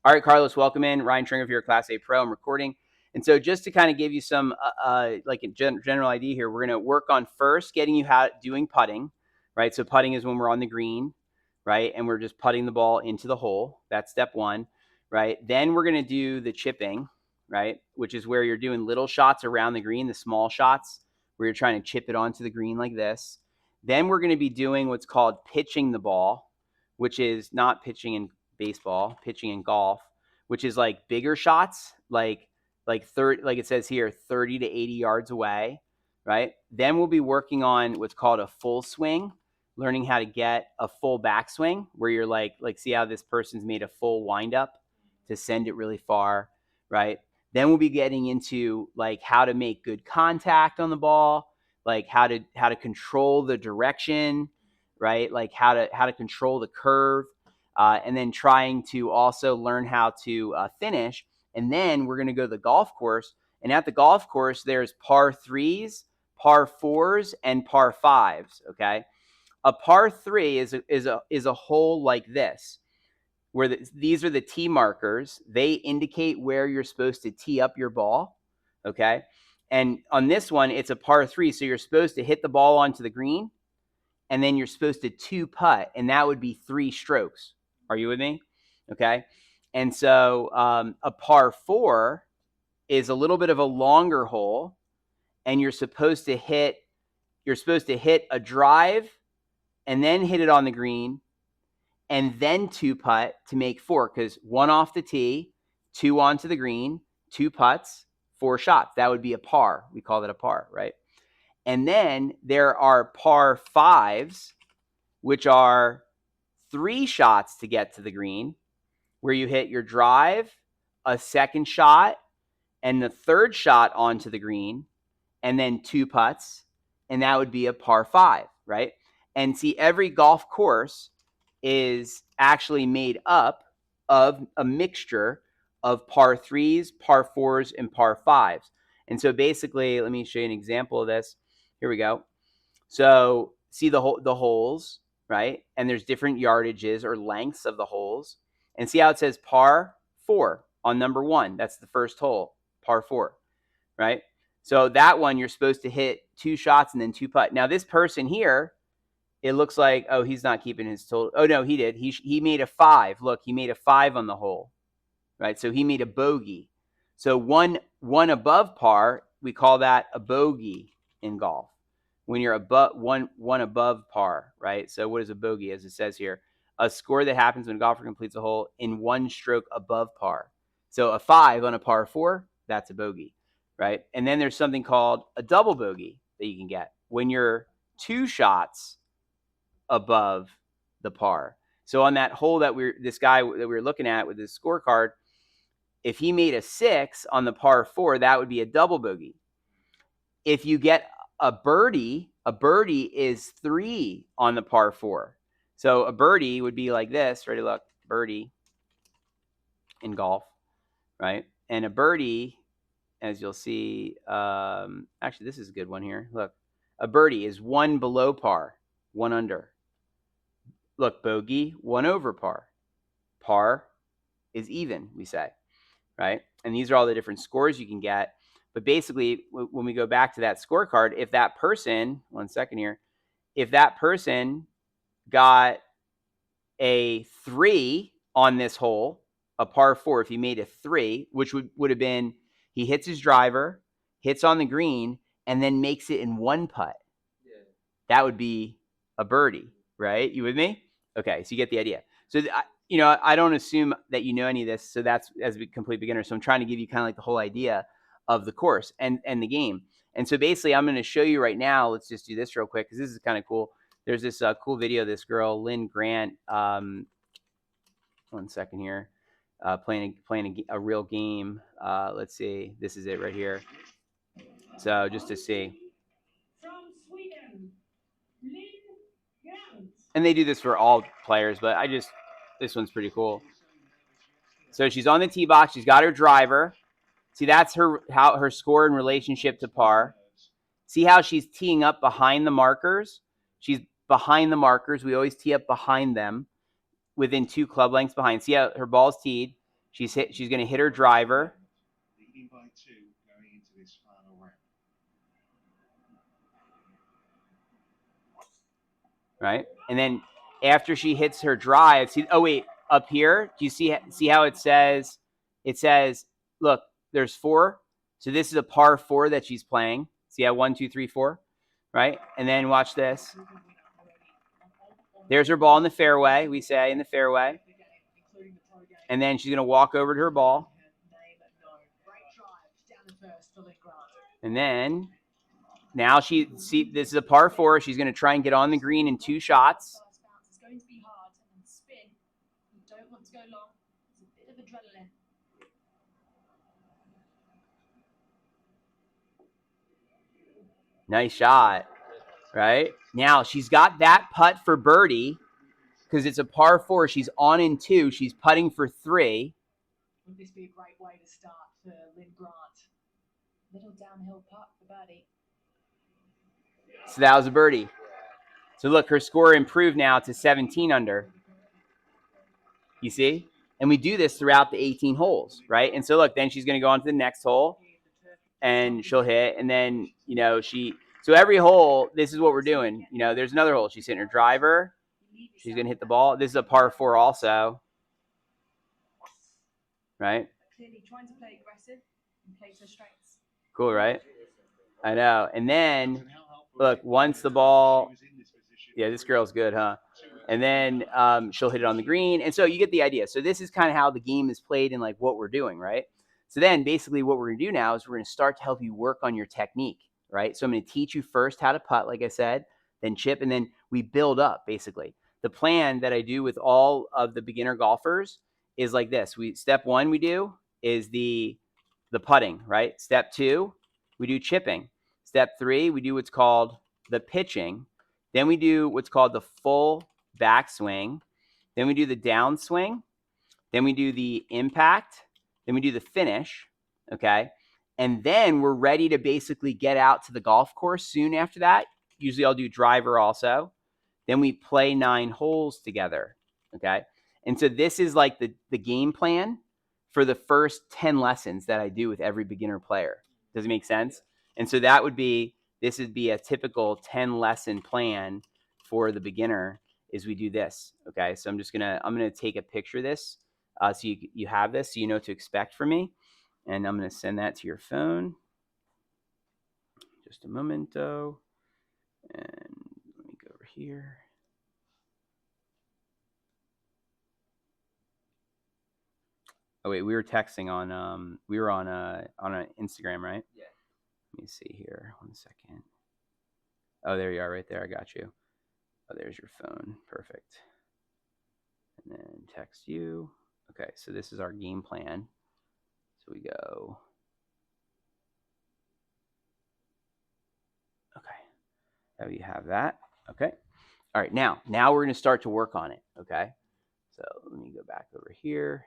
All right, Carlos, welcome in. Ryan Tringer here, Class A Pro. I'm recording. And so just to kind of give you some like a general idea here, we're going to work on first getting you how doing putting, right? So putting is when we're on the green, right? And we're just putting the ball into the hole. That's step one, right? Then we're going to do the chipping, right? Which is where you're doing little shots around the green, the small shots, where you're trying to chip it onto the green like this. Then we're going to be doing what's called pitching the ball, which is not pitching in baseball, pitching in golf, which is like bigger shots, like 30, like it says here, 30 to 80 yards away, right? Then we'll be working on what's called a full swing, learning how to get a full backswing where you're like see how this person's made a full windup to send it really far, right? Then we'll be getting into like how to make good contact on the ball, like how to control the direction, right? Like how to control the curve, and then trying to also learn how to finish. And then we're going to go to the golf course. And at the golf course, there's par threes, par fours, and par fives. Okay, a par three is a hole like this, where these are the tee markers. They indicate where you're supposed to tee up your ball. Okay, and on this one, it's a par three, so you're supposed to hit the ball onto the green, and then you're supposed to two putt, and that would be 3 strokes. Are you with me? Okay. And so a par four is a little bit of a longer hole, and you're supposed to hit a drive and then hit it on the green and then two putt to make 4, because 1 off the tee, 2 onto the green, 2 putts, 4 shots. That would be a par. We call that a par, right? And then there are par fives, which are 3 shots to get to the green, where you hit your drive, a second shot, and the third shot onto the green, and then 2 putts, and that would be a par 5, right? And see, every golf course is actually made up of a mixture of par 3s, par 4s, and par 5s. And so basically, let me show you an example of this. Here we go. So see the holes, right? And there's different yardages or lengths of the holes. And see how it says par 4 on number 1. That's the first hole, par 4, right? So that one, you're supposed to hit 2 shots and then 2 putt. Now this person here, it looks like, oh, he's not keeping his total. Oh no, he did. He made a 5. Look, he made a 5 on the hole, right? So he made a bogey. So one above par, we call that a bogey in golf. When you're above one above par, right? So what is a bogey? As it says here, a score that happens when a golfer completes a hole in 1 stroke above par. So a 5 on a par 4, that's a bogey, right? And then there's something called a double bogey that you can get when you're 2 shots above the par. So on that hole that this guy that we were looking at with his scorecard, if he made a 6 on the par 4, that would be a double bogey. If you get a birdie is 3 on the par 4. So a birdie would be like this. Ready? Look, birdie in golf, right? And a birdie, as you'll see, actually, this is a good one here. Look, a birdie is 1 below par, 1 under. Look, bogey, 1 over par. Par is even, we say, right? And these are all the different scores you can get. But basically, when we go back to that scorecard, if that person, 1 second here, if that person got a 3 on this hole, a par 4, if he made a 3, which would have been, he hits his driver, hits on the green, and then makes it in 1 putt. Yeah. That would be a birdie, right? You with me? Okay, so you get the idea. So, I don't assume that you know any of this, so that's as a complete beginner. So I'm trying to give you kind of like the whole idea of the course and the game. And so basically, I'm going to show you right now. Let's just do this real quick because this is kind of cool. There's this cool video of this girl, Lynn Grant. 1 second here, playing a real game. Let's see. This is it right here. So just to see. From Sweden, Lynn Grant. And they do this for all players, but this one's pretty cool. So she's on the tee box. She's got her driver. See, that's her score in relationship to par. See how she's teeing up behind the markers? She's behind the markers. We always tee up behind them, within 2 club lengths behind. See how her ball's teed? She's going to hit her driver. Leading by 2 going into this final round. Right? And then after she hits her drive, see, oh wait, up here, do you see how it says, look, there's 4. So this is a par 4 that she's playing. See how 1, 2, 3, 4, right? And then watch this. There's her ball in the fairway, we say in the fairway. And then she's going to walk over to her ball. And then now this is a par 4. She's going to try and get on the green in 2 shots. It's going to be hard and then spin. You don't want to go long. It's a bit of adrenaline. Nice shot, right? Now she's got that putt for birdie because it's a par 4. She's on in 2. She's putting for 3. Would this be a great way to start for Lynn Grant? Little downhill putt for birdie. So that was a birdie. So look, her score improved now to 17 under. You see? And we do this throughout the 18 holes, right? And so look, then she's going to go on to the next hole and she'll hit. And then, so every hole, this is what we're doing. There's another hole. She's hitting her driver. She's going to hit the ball. This is a par 4 also. Right? Clearly trying to play aggressive and play to her strengths. Cool, right? I know. And then, look, once the ball, yeah, this girl's good, huh? And then she'll hit it on the green. And so you get the idea. So this is kind of how the game is played and like what we're doing, right? So then basically what we're going to do now is we're going to start to help you work on your technique, right? So I'm going to teach you first how to putt, like I said, then chip, and then we build up basically. The plan that I do with all of the beginner golfers is like this. Step 1 we do is the putting, right? Step 2, we do chipping. Step 3, we do what's called the pitching. Then we do what's called the full backswing. Then we do the downswing. Then we do the impact. Then we do the finish, okay? And then we're ready to basically get out to the golf course soon after that. Usually I'll do driver also. Then we play 9 holes together, okay? And so this is like the game plan for the first 10 lessons that I do with every beginner player. Does it make sense? And so this would be a typical 10 lesson plan for the beginner is we do this, okay? So I'm going to take a picture of this so you have this so you know what to expect from me. And I'm going to send that to your phone. Just a momento. And let me go over here. Oh wait, we were texting on an Instagram, right? Yeah. Let me see here. 1 second. Oh, there you are, right there. I got you. Oh, there's your phone. Perfect. And then text you. Okay, so this is our game plan. So we go. Okay. Now you have that. Okay. All right. Now we're going to start to work on it. Okay. So let me go back over here.